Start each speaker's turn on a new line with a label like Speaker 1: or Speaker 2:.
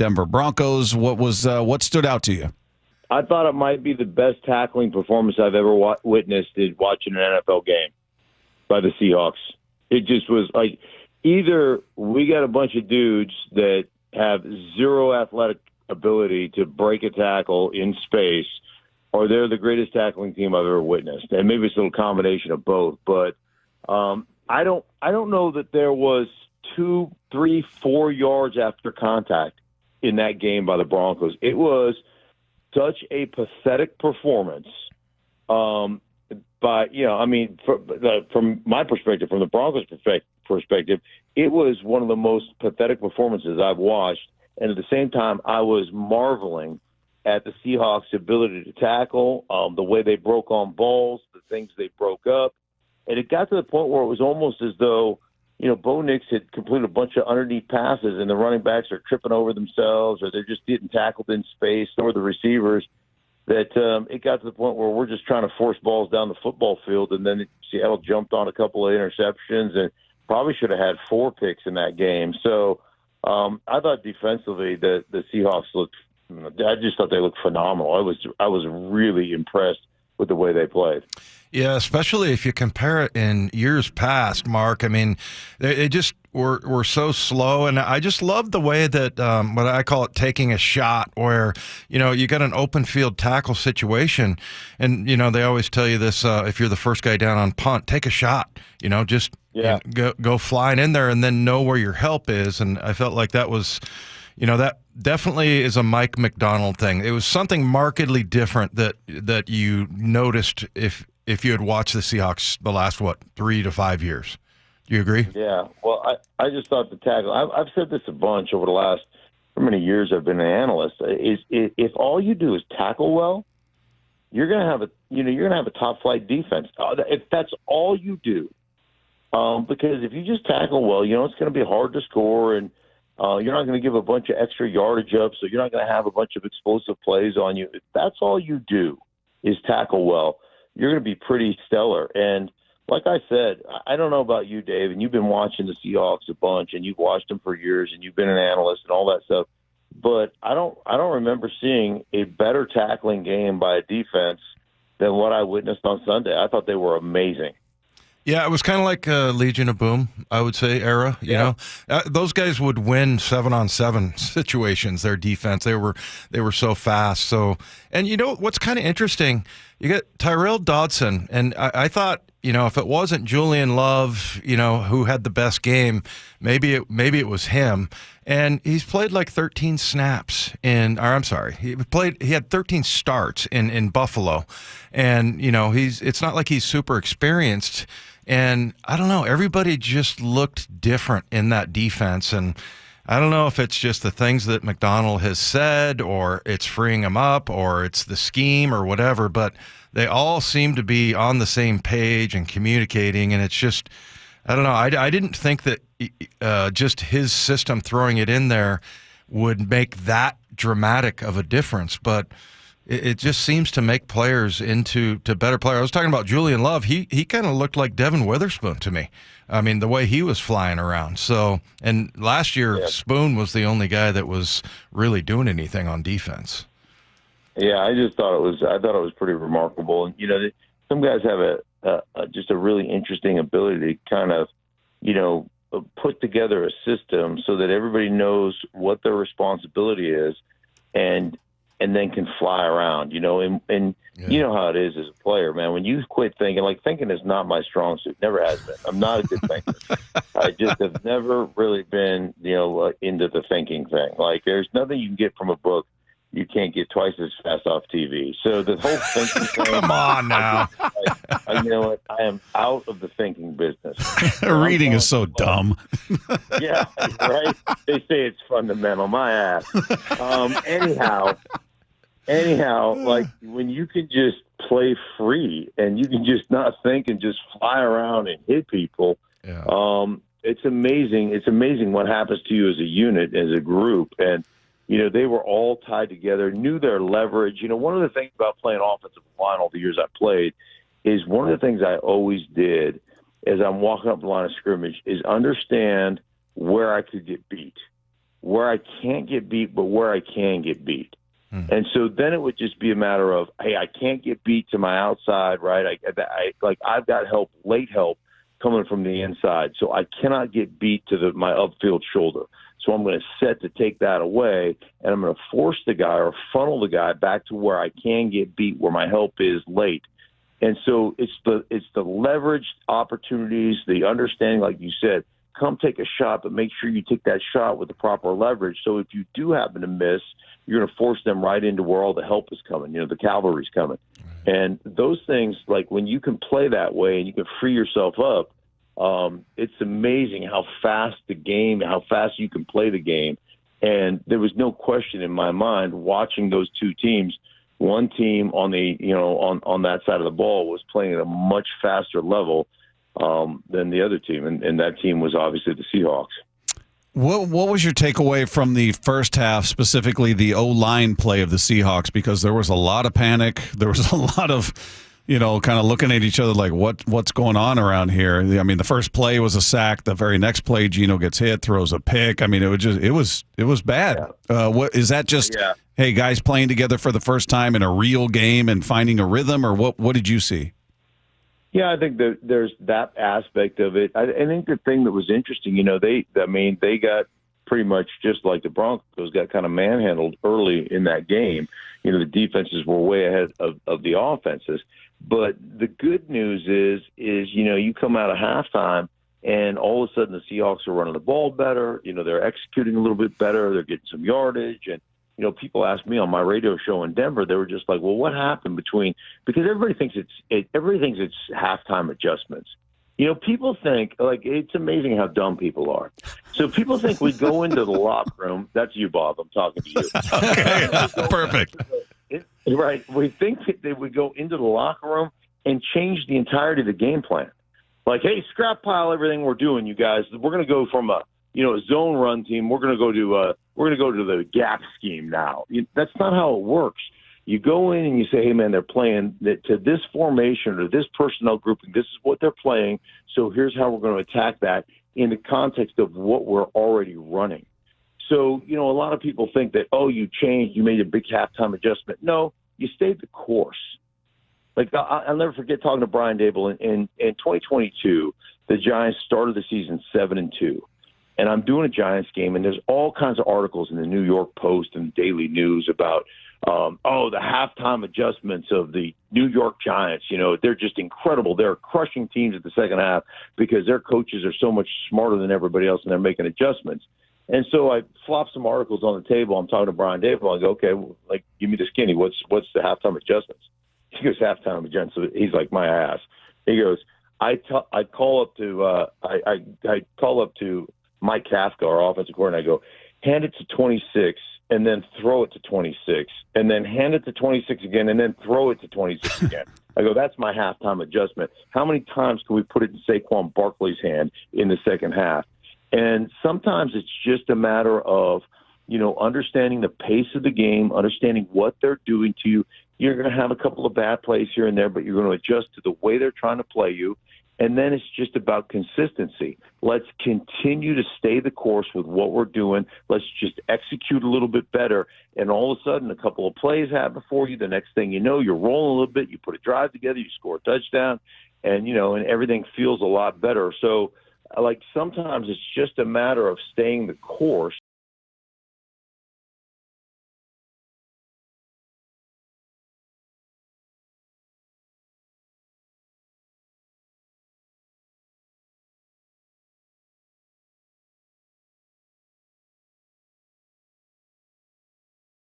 Speaker 1: Denver Broncos. What stood out to you?
Speaker 2: I thought it might be the best tackling performance I've ever witnessed in watching an NFL game by the Seahawks. It just was like either we got a bunch of dudes that have zero athletic ability to break a tackle in space, or they're the greatest tackling team I've ever witnessed. And maybe it's a little combination of both. But I don't know that there was 2, 3, 4 yards after contact in that game by the Broncos. It was such a pathetic performance. But, from my perspective, from the Broncos' perspective, it was one of the most pathetic performances I've watched. And at the same time, I was marveling at the Seahawks' ability to tackle, the way they broke on balls, the things they broke up. And it got to the point where it was almost as though, Bo Nix had completed a bunch of underneath passes and the running backs are tripping over themselves or they're just getting tackled in space, or the receivers, that it got to the point where we're just trying to force balls down the football field. And then Seattle jumped on a couple of interceptions and probably should have had 4 picks in that game. So I thought defensively the Seahawks looked – I just thought they looked phenomenal. I was really impressed with the way they played.
Speaker 3: Yeah, especially if you compare it in years past, Mark. I mean, they just were so slow, and I just love the way that what I call it taking a shot, where you got an open field tackle situation, and they always tell you this: if you're the first guy down on punt, take a shot. Just go flying in there, and then know where your help is. And I felt like that was. That definitely is a Mike Macdonald thing. It was something markedly different that you noticed if you had watched the Seahawks the last, 3 to 5 years. Do you agree?
Speaker 2: Yeah. Well, I just thought the tackle, I've said this a bunch over the last, how many years I've been an analyst, is if all you do is tackle well, you're going to have a top flight defense. If that's all you do, because if you just tackle well, it's going to be hard to score, and you're not going to give a bunch of extra yardage up, so you're not going to have a bunch of explosive plays on you. If that's all you do is tackle well, you're going to be pretty stellar. And like I said, I don't know about you, Dave, and you've been watching the Seahawks a bunch, and you've watched them for years, and you've been an analyst and all that stuff. But I don't remember seeing a better tackling game by a defense than what I witnessed on Sunday. I thought they were amazing.
Speaker 3: Yeah, it was kind of like Legion of Boom, I would say, era. Those guys would win 7-on-7 situations. Their defense, they were so fast. So, and what's kind of interesting, you got Tyrell Dodson, and I thought, if it wasn't Julian Love, who had the best game, maybe it was him. And he's played like 13 snaps he had 13 starts in Buffalo, and it's not like he's super experienced. And I don't know, everybody just looked different in that defense. And I don't know if it's just the things that Macdonald has said, or it's freeing him up, or it's the scheme or whatever, but they all seem to be on the same page and communicating. And it's just, I don't know. I didn't think that just his system throwing it in there would make that dramatic of a difference, but it just seems to make players into better players. I was talking about Julian Love. He kind of looked like Devin Witherspoon to me. I mean, the way he was flying around. So, and last year, Spoon was the only guy that was really doing anything on defense.
Speaker 2: Yeah, I thought it was pretty remarkable. And some guys have just a really interesting ability to kind of, put together a system so that everybody knows what their responsibility is, and then can fly around, you know how it is as a player, man. When you quit thinking, thinking is not my strong suit, never has been. I'm not a good thinker. I just have never really been, into the thinking thing. There's nothing you can get from a book you can't get twice as fast off TV. So the whole thinking thing.
Speaker 3: Come on now.
Speaker 2: You know what? I am out of the thinking business.
Speaker 1: Reading is so dumb.
Speaker 2: Yeah, right? They say it's fundamental. My ass. Anyhow, when you can just play free and you can just not think and just fly around and hit people, it's amazing. It's amazing what happens to you as a unit, as a group. And, they were all tied together, knew their leverage. One of the things about playing offensive line all the years I played is one of the things I always did as I'm walking up the line of scrimmage is understand where I could get beat. where I can't get beat, but where I can get beat. And so then it would just be a matter of, hey, I can't get beat to my outside, right? I've got late help coming from the inside, so I cannot get beat to my upfield shoulder. So I'm going to set to take that away, and I'm going to force the guy or funnel the guy back to where I can get beat, where my help is late. And so it's the leveraged opportunities, the understanding, like you said, come take a shot, but make sure you take that shot with the proper leverage. So if you do happen to miss, you're going to force them right into where all the help is coming. The cavalry's coming. And those things, like when you can play that way and you can free yourself up, it's amazing how fast you can play the game. And there was no question in my mind watching those two teams. One team on the on that side of the ball was playing at a much faster level than the other team, and that team was obviously the Seahawks.
Speaker 1: What was your takeaway from the first half, specifically the O-line play of the Seahawks? Because there was a lot of panic. There was a lot of, kind of looking at each other like, what's going on around here? I mean, the first play was a sack. The very next play, Geno gets hit, throws a pick. I mean, it was bad.
Speaker 2: Yeah.
Speaker 1: What is that? Just hey, guys playing together for the first time in a real game and finding a rhythm, or what did you see?
Speaker 2: Yeah, I think that there's that aspect of it. I think the thing that was interesting, they got pretty much just like the Broncos got kind of manhandled early in that game. The defenses were way ahead of the offenses. But the good news is you come out of halftime and all of a sudden the Seahawks are running the ball better. They're executing a little bit better. They're getting some yardage. And people asked me on my radio show in Denver, they were just like, well, what happened because everybody thinks it's halftime adjustments. People think, like, it's amazing how dumb people are. So people think we go into the locker room. That's you, Bob. I'm talking to you.
Speaker 1: Okay, perfect.
Speaker 2: Right. We think that they would go into the locker room and change the entirety of the game plan. Like, hey, scrap pile everything we're doing, you guys. We're going to go from a zone run team. We're going to go to the gap scheme now. That's not how it works. You go in and you say, hey, man, they're playing to this formation or this personnel grouping. This is what they're playing. So here's how we're going to attack that in the context of what we're already running. So, a lot of people think that, you changed, you made a big halftime adjustment. No, you stayed the course. Like, I'll never forget talking to Brian Dable in 2022. The Giants started the season 7-2. And I'm doing a Giants game, and there's all kinds of articles in the New York Post and Daily News about, the halftime adjustments of the New York Giants. They're just incredible. They're crushing teams at the second half because their coaches are so much smarter than everybody else, and they're making adjustments. And so I flop some articles on the table. I'm talking to Brian Dable. I go, okay, give me the skinny. What's the halftime adjustments? He goes, halftime adjustments. He's like, my ass. He goes, I call up to Mike Kafka, our offensive coordinator. I go, hand it to 26 and then throw it to 26 and then hand it to 26 again and then throw it to 26 again. I go, that's my halftime adjustment. How many times can we put it in Saquon Barkley's hand in the second half? And sometimes it's just a matter of, understanding the pace of the game, understanding what they're doing to you. You're going to have a couple of bad plays here and there, but you're going to adjust to the way they're trying to play you. And then it's just about consistency. Let's continue to stay the course with what we're doing. Let's just execute a little bit better. And all of a sudden, a couple of plays happen for you. The next thing you know, you're rolling a little bit. You put a drive together. You score a touchdown. And, and everything feels a lot better. So, sometimes it's just a matter of staying the course